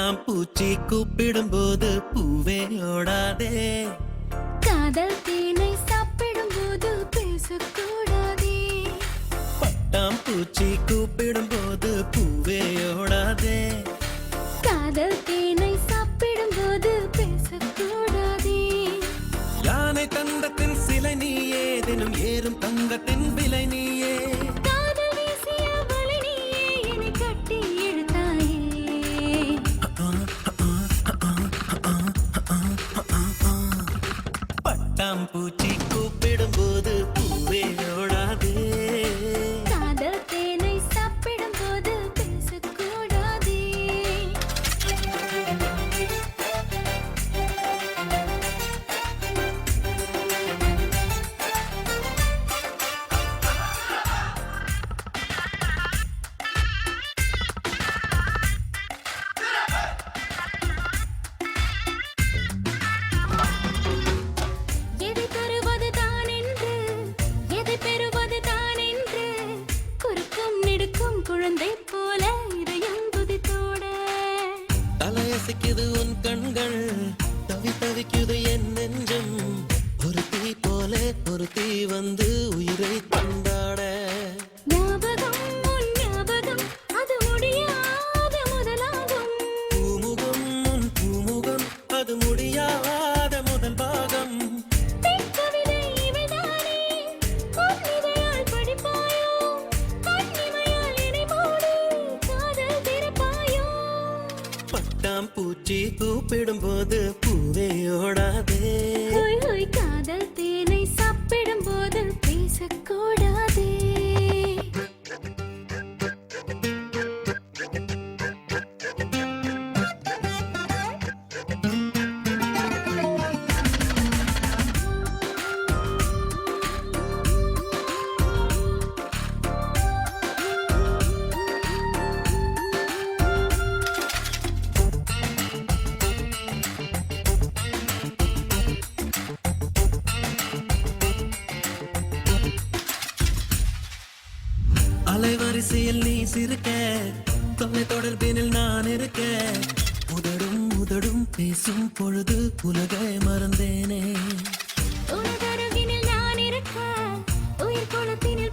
பட்டாம்பூச்சி கூப்பிடும் போது பூவே ஓடாதே. காதல் தேனை சாப்பிடும் போது பேசக்கூடாதே. பட்டாம்பூச்சி கூப்பிடும் போது பூவே ஓடாதே. காதல் தேனை சாப்பிடும் போது பேசக்கூடாதே. யானை தந்தத்தின் சிலை நீயே, தினம் ஏறும் தங்கத்தின் விலை நீயே. காதல் வீசிய வலை நீயே, என்னை கட்டி இழுத்தாயே. பட்டாம்பூச்சி கூப்பிடும் போது பூவே ஓடாதே. காதல் தேனை சாப்பிடும் போது பேசக்கூடாதே. எதை தருவது தான் என்று, எதை பெறுவது தான் என்று, குறுக்கும் நெடுக்கும் குழந்தை போல இதயம் துதித்தோட. தலையசைக்குது உன் கண்கள், தவி தவிக்குது என் நெஞ்சம். ஒரு தீ போல ஒரு தீ வந்து உயிரை தந்தாட. ஞாபகம் உன் ஞாபகம், அது முடியாத முதலாகும். பூமுகம் உன் பூமுகம், அது முடியாத முதல் பாகம். பெண் கவிதை இவைதானே, உன் இதழால் படிப்பாயோ, கண்ணிமையால் என்னை மூடி காதல் திறப்பாயோ. பட்டாம்பூச்சி கூப்பிடும் போது பூவே ஓடாதே. ஹோய் ஹோய் காதல் தேனை சாப்பிடும் போது பேசக்கூடாதே. அலைவரிசையில் நீ சிரிக்க, தொலை தொடர்பினில் நான் இருக்க. உதடும் உதடும் பேசும் பொழுது உலகை மறந்தேனே. உனதருகினில் நான் இருக்க, உயிர் குளத்தினில்